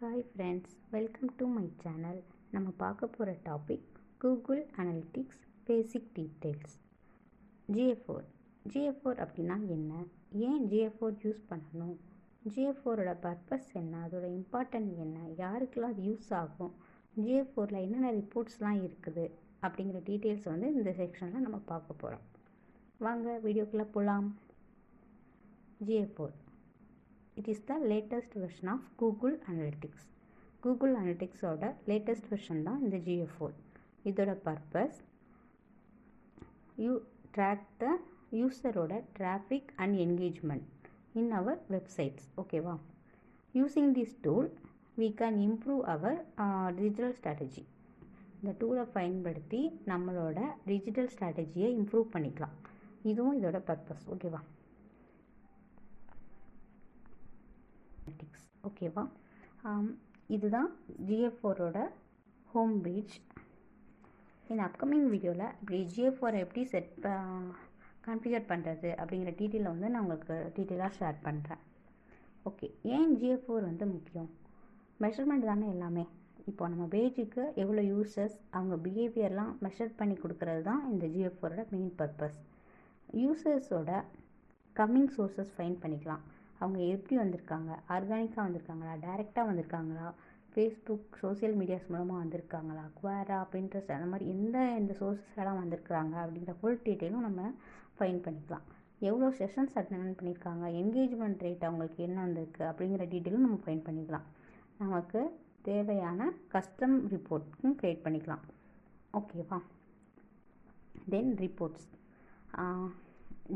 Hi friends, welcome to my channel. நம்ம பார்க்க போகிற டாபிக் கூகுள் அனலிட்டிக்ஸ் பேசிக் டீட்டெயில்ஸ். GA4 அப்படின்னா என்ன, ஏன் GA4 யூஸ் பண்ணணும், GA4ஓட பர்பஸ் என்ன, அதோட இம்பார்ட்டன்ட் என்ன, யாருக்கெல்லாம் அது யூஸ் ஆகும், GA4ல் என்னென்ன ரிப்போர்ட்ஸ்லாம் இருக்குது அப்படிங்கிற டீட்டெயில்ஸ் வந்து இந்த செக்ஷனில் நம்ம பார்க்க போகிறோம். வாங்க வீடியோக்குள்ளே போகலாம். GA4 it is the latest version of Google Analytics. Google Analytics ஓட latest version தான் இந்த GA4. இதோட purpose you track the user-ஓட traffic and engagement in our websites. ஓகேவா? Using this tool we can improve our digital strategy. இந்த டூலை பயன்படுத்தி நம்மளோட digital ஸ்ட்ராட்டஜியை improve பண்ணிக்கலாம். இதுவும் இதோட பர்பஸ். ஓகேவா? ஓகேவா? இதுதான் GA4ஓட ஹோம் பேஜ். இந்த அப்கமிங் வீடியோவில் இப்படி GA4 எப்படி கான்ஃபிகர் பண்ணுறது அப்படிங்கிற டீட்டெயிலை வந்து நான் உங்களுக்கு டீட்டெயிலாக ஷேர் பண்ணுறேன். ஓகே, ஏன் GA4 வந்து முக்கியம்? மெஷர்மெண்ட் தானே எல்லாமே. இப்போ நம்ம பேஜுக்கு எவ்வளோ யூசர்ஸ், அவங்க பிஹேவியர்லாம் மெஷர் பண்ணி கொடுக்கறது தான் இந்த GA4ஓட மெயின் பர்பஸ். யூசர்ஸோட கம்மிங் சோர்ஸஸ் ஃபைன் பண்ணிக்கலாம். அவங்க எப்படி வந்திருக்காங்க, ஆர்கானிக்காக வந்திருக்காங்களா, டைரெக்டாக வந்திருக்காங்களா, ஃபேஸ்புக் சோசியல் மீடியாஸ் மூலமாக வந்திருக்காங்களா, குவாரா, பின்ட்ரெஸ்ட், அந்த மாதிரி எந்த சோர்ஸஸ்லாம் வந்திருக்காங்க அப்படிங்கிற ஃபுல் டீட்டெயிலும் நம்ம ஃபைன் பண்ணிக்கலாம். எவ்வளோ செஷன்ஸ் அட்டெண்ட் பண்ணியிருக்காங்க, என்கேஜ்மெண்ட் ரேட் அவங்களுக்கு என்ன வந்திருக்கு அப்படிங்கிற டீட்டெயிலும் நம்ம ஃபைன் பண்ணிக்கலாம். நமக்கு தேவையான கஸ்டம் ரிப்போர்ட்டும் க்ரியேட் பண்ணிக்கலாம். ஓகேவா? தென் ரிப்போர்ட்ஸ்.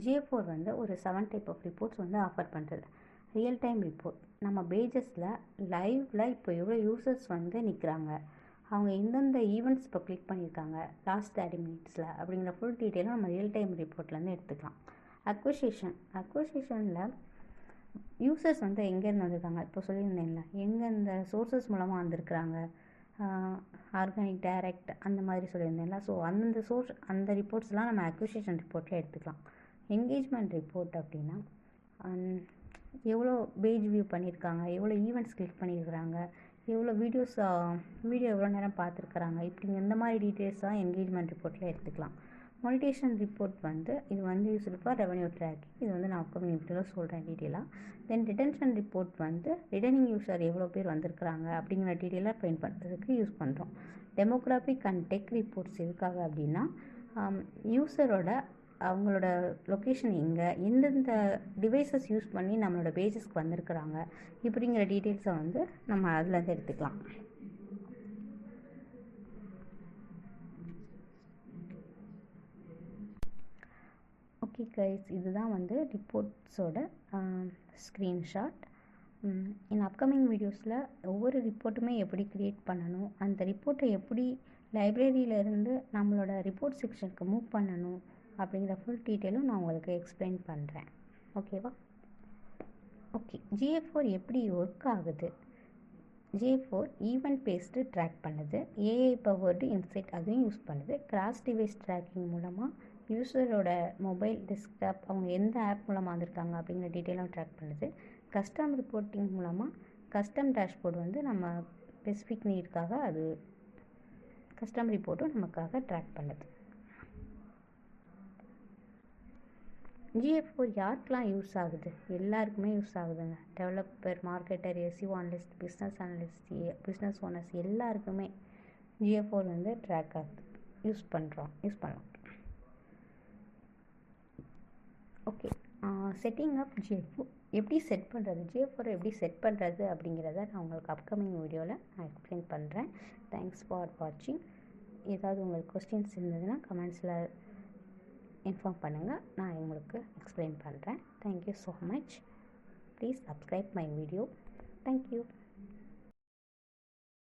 GA4 வந்து ஒரு 7 டைப் ஆஃப் ரிப்போர்ட்ஸ் வந்து ஆஃபர் பண்ணுறது. ரியல் டைம் ரிப்போர்ட், நம்ம பேஜஸில் லைவில் இப்போ எவ்வளோ யூசர்ஸ் வந்து நிற்கிறாங்க, அவங்க எந்தெந்த ஈவெண்ட்ஸ் இப்போ கிளிக் பண்ணியிருக்காங்க லாஸ்ட் 30 மினிட்ஸில் அப்படிங்கிற ஃபுல் டீட்டெயிலும் நம்ம ரியல் டைம் ரிப்போர்ட்லேருந்து எடுத்துக்கலாம். அக்வசிஷனில் யூசர்ஸ் வந்து எங்கேருந்து வந்திருக்காங்க, இப்போ சொல்லியிருந்தேன்ல, எங்கெந்த சோர்ஸஸ் மூலமாக வந்திருக்கிறாங்க, ஆர்கானிக், டைரக்ட், அந்த மாதிரி சொல்லியிருந்தேன்ல. ஸோ அந்த ரிப்போர்ட்ஸ்லாம் நம்ம அக்விசிஷன் ரிப்போர்ட்டில் எடுத்துக்கலாம். என்கேஜ்மெண்ட் ரிப்போர்ட் அப்படின்னா எவ்வளோ பேஜ் வியூ பண்ணியிருக்காங்க, எவ்வளோ ஈவெண்ட்ஸ் கிளிக் பண்ணியிருக்கிறாங்க, எவ்வளோ வீடியோ எவ்வளோ நேரம் பார்த்துருக்குறாங்க, இப்படி இந்த மாதிரி டீட்டெயில்ஸ் தான் என்கேஜ்மெண்ட் ரிப்போர்ட்டில் எடுத்துக்கலாம். மோனிட்டேஷன் ரிப்போர்ட் வந்து இது வந்து யூஸ்ஃபுல் ஃபார் ரெவன்யூ ட்ராக்கிங். இது வந்து நான் அப்கமிங் வீடியோவில் சொல்கிறேன் டீட்டெயிலாக. தென் ரிட்டன்ஷன் ரிப்போர்ட் வந்து ரிட்டர்னிங் யூசர் எவ்வளோ பேர் வந்திருக்கிறாங்க அப்படிங்கிற டீட்டெயிலாக ஃபைன் பண்ணுறதுக்கு யூஸ் பண்ணுறோம். டெமோக்ராஃபிக் அண்ட் டெக் ரிப்போர்ட்ஸ் எதுக்காக அப்படின்னா யூசரோட அவங்களோட லொக்கேஷன் எங்கே, எந்தெந்த டிவைசஸ் யூஸ் பண்ணி நம்மளோட பேஜஸ்க்கு வந்திருக்கிறாங்க இப்படிங்கிற டீட்டெயில்ஸை வந்து நம்ம அதுலேருந்து எடுத்துக்கலாம். ஓகே கைஸ், இதுதான் வந்து ரிப்போர்ட்ஸோட ஸ்க்ரீன்ஷாட். இந்த அப்கமிங் வீடியோஸில் ஒவ்வொரு ரிப்போர்ட்டுமே எப்படி க்ரியேட் பண்ணணும், அந்த ரிப்போர்ட்டை எப்படி லைப்ரரியிலேருந்து நம்மளோட ரிப்போர்ட் செக்ஷனுக்கு மூவ் பண்ணணும் அப்படிங்கிற ஃபுல் டீட்டெயிலும் நான் உங்களுக்கு எக்ஸ்பிளைன் பண்ணுறேன். ஓகேவா? ஓகே, GA4 எப்படி ஒர்க் ஆகுது? GA4 ஈவெண்ட் பேஸ்டு ட்ராக் பண்ணுது, ஏஐ பவர்டு இன்சைட் அதுவும் யூஸ் பண்ணுது, கிராஸ் டிவைஸ் ட்ராக்கிங் மூலமாக யூசரோட மொபைல், டெஸ்க்டாப், அவங்க எந்த ஆப் மூலமாக வந்திருக்காங்க அப்படிங்கிற டீட்டெயிலும் ட்ராக் பண்ணுது. கஸ்டம் ரிப்போர்ட்டிங் மூலமாக கஸ்டம் டேஷ்போர்டு வந்து நம்ம ஸ்பெசிஃபிக் நீடுக்காக அது கஸ்டம் ரிப்போர்ட்டும் நமக்காக ட்ராக் பண்ணுது. GA4 யாருக்கெல்லாம் யூஸ் ஆகுது? எல்லாருக்குமே யூஸ் ஆகுதுங்க. Developer, marketer, SEO analyst, business owners எல்லாருக்குமே GA4 வந்து ட்ராக் ஆகுது, யூஸ் பண்ணலாம். ஓகே, செட்டிங் அப் GA4 எப்படி செட் பண்ணுறது, GA4 எப்படி செட் பண்ணுறது அப்படிங்கிறத நான் உங்களுக்கு அப்கமிங் வீடியோவில் நான் எக்ஸ்பிளைன் பண்ணுறேன். தேங்க்ஸ் ஃபார் வாட்சிங். ஏதாவது உங்களுக்கு கொஸ்டின்ஸ் இருந்ததுன்னா கமெண்ட்ஸில் இன்ஃபார்ம் பண்ணுங்கள், நான் உங்களுக்கு எக்ஸ்பிளைன் பண்ணுறேன். Thank you so much. Please subscribe my video. Thank you.